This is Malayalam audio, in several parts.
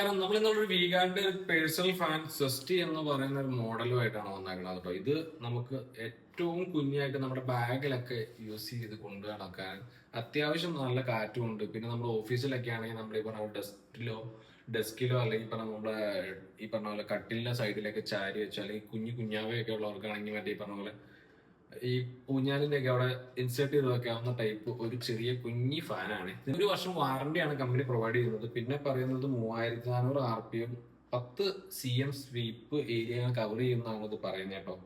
നമസ്കാരം. നമ്മൾ ഇന്നൊരു വീഗാന്റെ പേഴ്സണൽ ഫാൻ സെസ്റ്റി എന്ന് പറയുന്ന ഒരു മോഡലുമായിട്ടാണ് വന്നേക്കുന്നത് കേട്ടോ. ഇത് നമുക്ക് ഏറ്റവും കുഞ്ഞായിട്ട് നമ്മുടെ ബാഗിലൊക്കെ യൂസ് ചെയ്ത് കൊണ്ടു നടക്കാൻ അത്യാവശ്യം നല്ല കാറ്റും ഉണ്ട്. പിന്നെ നമ്മുടെ ഓഫീസിലൊക്കെ ആണെങ്കിൽ നമ്മൾ ഈ പറഞ്ഞ ഡെസ്കിലോ അല്ലെങ്കിൽ ഇപ്പൊ നമ്മുടെ ഈ പറഞ്ഞ പോലെ കട്ടിലിന്റെ സൈഡിലൊക്കെ ചാരി വെച്ചോ, അല്ലെങ്കിൽ കുഞ്ഞാവയൊക്കെ ഉള്ളവർക്കാണെങ്കിൽ മറ്റേ ഈ പറഞ്ഞ പോലെ ഈ പൂഞ്ഞാലിന്റെ ഒക്കെ അവിടെ ഇൻസേർട്ട് ചെയ്ത് വെക്കാവുന്ന ടൈപ്പ് ഒരു ചെറിയ കുഞ്ഞി ഫാനാണ്. 1 വർഷം വാറന്റിയാണ് കമ്പനി പ്രൊവൈഡ് ചെയ്യുന്നത്. പിന്നെ പറയുന്നത് 3400 RPM 10 cm sweep area cover ചെയ്യുന്നതാണ് ഇത് പറയുന്നത് കേട്ടോ.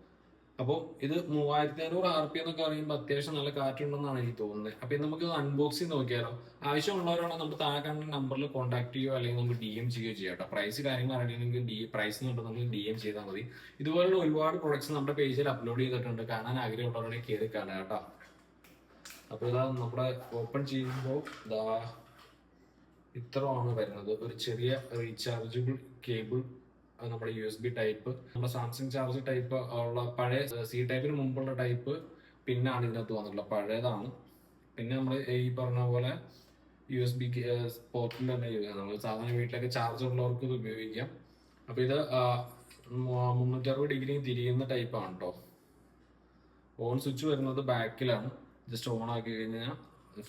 അപ്പോൾ ഇത് 3500 RPM എന്നൊക്കെ പറയുമ്പോൾ അത്യാവശ്യം നല്ല കാറ്റുണ്ടെന്നാണ് എനിക്ക് തോന്നുന്നത്. അപ്പൊ നമുക്ക് അൺബോക്സ് ചെയ്ത് നോക്കിയാലോ. ആവശ്യമുള്ളവരാണ് നമുക്ക് താഴെ കാണുന്ന നമ്പറിൽ കോൺടാക്ട് ചെയ്യുകയോ അല്ലെങ്കിൽ നമുക്ക് DM ചെയ്യുകയോ ചെയ്യാം കേട്ടോ. പ്രൈസ് കാര്യങ്ങൾ അറിയണമെങ്കിൽ പ്രൈസ് നമുക്ക് DM ചെയ്താൽ മതി. ഇതുപോലുള്ള ഒരുപാട് പ്രൊഡക്ട്സ് നമ്മുടെ പേജിൽ അപ്ലോഡ് ചെയ്തിട്ടുണ്ട്. കാണാൻ ആഗ്രഹമുള്ളവരാണെങ്കിൽ കയറി കാണാം കേട്ടോ. അപ്പോൾ ഇതാ നമ്മുടെ ഓപ്പൺ ചെയ്യുമ്പോൾ ഇതാ ഇത്രയാണ് വരുന്നത്. ഒരു ചെറിയ റീചാർജബിൾ കേബിൾ, നമ്മുടെ USB ടൈപ്പ്, നമ്മുടെ സാംസങ് ചാർജ് ടൈപ്പ് ഉള്ള പഴയ C ടൈപ്പിന് മുമ്പുള്ള ടൈപ്പ് പിന്നാണ് ഇതിനകത്ത് വന്നിട്ടുള്ളത്, പഴയതാണ്. പിന്നെ നമ്മൾ ഈ പറഞ്ഞ പോലെ USB പോർട്ടിൽ തന്നെ നമ്മൾ സാധാരണ വീട്ടിലൊക്കെ ചാർജ് ഉള്ളവർക്ക് ഇത് ഉപയോഗിക്കാം. അപ്പൊ ഇത് 360 ഡിഗ്രി തിരിയുന്ന ടൈപ്പാണ് കേട്ടോ. ഓൺ സ്വിച്ച് വരുന്നത് ബാക്കിലാണ്. ജസ്റ്റ് ഓൺ ആക്കി കഴിഞ്ഞാൽ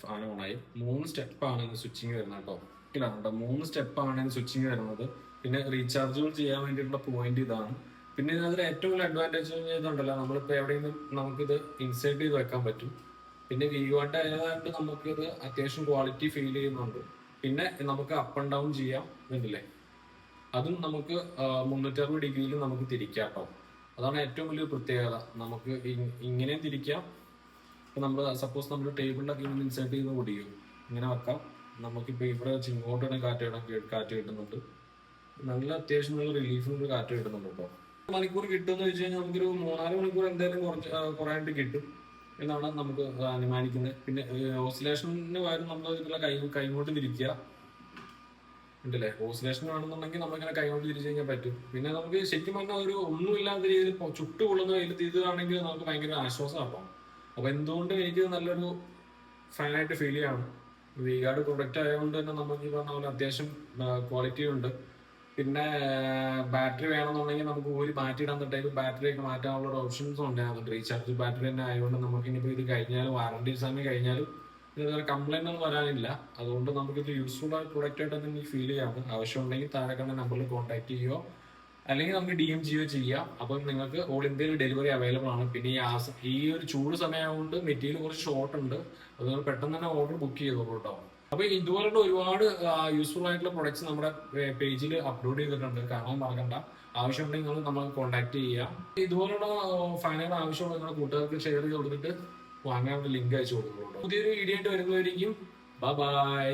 ഫാൻ ഓണായി. 3 സ്റ്റെപ്പാണ് ഇത് സ്വിച്ചിങ് വരുന്നത് കേട്ടോ. 3 സ്റ്റെപ്പാണ് ഇത് സ്വിച്ചിങ് വരുന്നത്. പിന്നെ റീചാർജുകൾ ചെയ്യാൻ വേണ്ടിയിട്ടുള്ള പോയിന്റ് ഇതാണ്. പിന്നെ ഇതിനകത്ത് ഏറ്റവും വലിയ അഡ്വാൻറ്റേജ് ഇതുണ്ടല്ലോ, നമ്മളിപ്പോൾ എവിടെയെങ്കിലും നമുക്കിത് ഇൻസേർട്ട് ചെയ്ത് വെക്കാൻ പറ്റും. പിന്നെ വിവോന്റെ ആയതുകൊണ്ട് നമുക്കിത് അത്യാവശ്യം ക്വാളിറ്റി ഫീൽ ചെയ്യുന്നുണ്ട്. പിന്നെ നമുക്ക് അപ്പ് ആൻഡ് ഡൗൺ ചെയ്യാം, ഇതില്ലേ അതും നമുക്ക് 360 ഡിഗ്രിയിൽ നമുക്ക് തിരിക്കാം കേട്ടോ. അതാണ് ഏറ്റവും വലിയ പ്രത്യേകത. നമുക്ക് ഇങ്ങനെയും തിരിക്കാം. ഇപ്പൊ നമ്മൾ സപ്പോസ് നമ്മൾ ടേബിളിലൊക്കെ ഇങ്ങനെ ഇൻസേർട്ട് ചെയ്ത് ഓടിക്കും, ഇങ്ങനെ വെക്കാം. നമുക്കിപ്പോൾ ഇവിടെ വെച്ച് ഇങ്ങോട്ട് തന്നെ കാറ്റ് കിട്ടുന്നുണ്ട്. നല്ല അത്യാവശ്യം നല്ല റിലീഫിനൊരു കാറ്റ് കിട്ടുന്നുണ്ട് കേട്ടോ. മണിക്കൂർ കിട്ടുമെന്ന് വെച്ച് കഴിഞ്ഞാൽ നമുക്കൊരു 3-4 മണിക്കൂർ എന്തായാലും കുറയായിട്ട് കിട്ടും എന്നാണ് നമുക്ക് അനുമാനിക്കുന്നത്. പിന്നെ ഓസിലേഷന് പകരം നമ്മൾ ഇതിലുള്ള കൈകൊണ്ട് തിരിക്കുക ഉണ്ടല്ലേ. ഓസിലേഷൻ വേണമെന്നുണ്ടെങ്കിൽ നമുക്കിങ്ങനെ കൈകൊണ്ട് തിരിച്ചു കഴിഞ്ഞാൽ പറ്റും. പിന്നെ നമുക്ക് ശരിക്കും പറഞ്ഞാൽ ഒരു ഒന്നുമില്ലാത്ത രീതിയിൽ ചുട്ടുകൊള്ളുന്ന വെയിൽ ഇതാണെങ്കിൽ നമുക്ക് ഭയങ്കര ആശ്വാസമാട്ടോ. അപ്പൊ എന്തുകൊണ്ടും എനിക്ക് നല്ലൊരു ഫാനായിട്ട് ഫീൽ ചെയ്യാണ്. വീഗാർഡ് പ്രൊഡക്റ്റ് ആയതുകൊണ്ട് തന്നെ നമുക്ക് ഈ പറഞ്ഞ പോലെ അത്യാവശ്യം ക്വാളിറ്റി ഉണ്ട്. പിന്നെ ബാറ്ററി വേണമെന്നുണ്ടെങ്കിൽ നമുക്ക് മാറ്റിയിടാൻ ടൈപ്പ് ബാറ്ററി ഒക്കെ മാറ്റാനുള്ള ഒരു ഓപ്ഷൻസ് ഉണ്ട്. റീചാർജ് ബാറ്ററി തന്നെ ആയതുകൊണ്ട് നമുക്ക് ഇനിയിപ്പോൾ ഇത് കഴിഞ്ഞാലും വാറണ്ടി സമയം കഴിഞ്ഞാലും ഇതുവരെ കംപ്ലൈന്റ് ഒന്നും വരാനില്ല. അതുകൊണ്ട് നമുക്കിത് യൂസ്ഫുൾ ആയ പ്രൊഡക്റ്റ് ആയിട്ട് തന്നെ എനിക്ക് ഫീൽ ചെയ്യാം. ആവശ്യമുണ്ടെങ്കിൽ താഴെ കണ്ട നമ്പറിൽ കോൺടാക്ട് ചെയ്യുകയോ അല്ലെങ്കിൽ നമുക്ക് DM ചെയ്യുകയോ ചെയ്യാം. അപ്പം നിങ്ങൾക്ക് ഓൾ ഇന്ത്യയിൽ ഡെലിവറി അവൈലബിൾ ആണ്. പിന്നെ ഈ ഒരു ചൂട് സമയമായതുകൊണ്ട് മെറ്റീരിയൽ കുറച്ച് ഷോർട്ട് ഉണ്ട്. അതുകൊണ്ട് പെട്ടെന്ന് തന്നെ ഓർഡർ ബുക്ക് ചെയ്തോളൂ കേട്ടോ. അപ്പൊ ഇതുപോലുള്ള ഒരുപാട് യൂസ്ഫുൾ ആയിട്ടുള്ള പ്രൊഡക്ട്സ് നമ്മുടെ പേജിൽ അപ്ലോഡ് ചെയ്തിട്ടുണ്ട്, കാണാൻ മറക്കണ്ട. ആവശ്യമുണ്ടെങ്കിൽ നിങ്ങൾ നമ്മൾ കോൺടാക്ട് ചെയ്യാം. ഇതുപോലുള്ള ഫാനുകൾ ആവശ്യമുള്ള നിങ്ങളുടെ കൂട്ടുകാർക്ക് ഷെയർ ചെയ്ത് കൊടുത്തിട്ട് വാങ്ങാനുള്ള ലിങ്ക് അയച്ചു കൊടുക്കുന്നുണ്ടോ. പുതിയൊരു വീഡിയോ ആയിട്ട് വരുന്നതായിരിക്കും. ബൈ.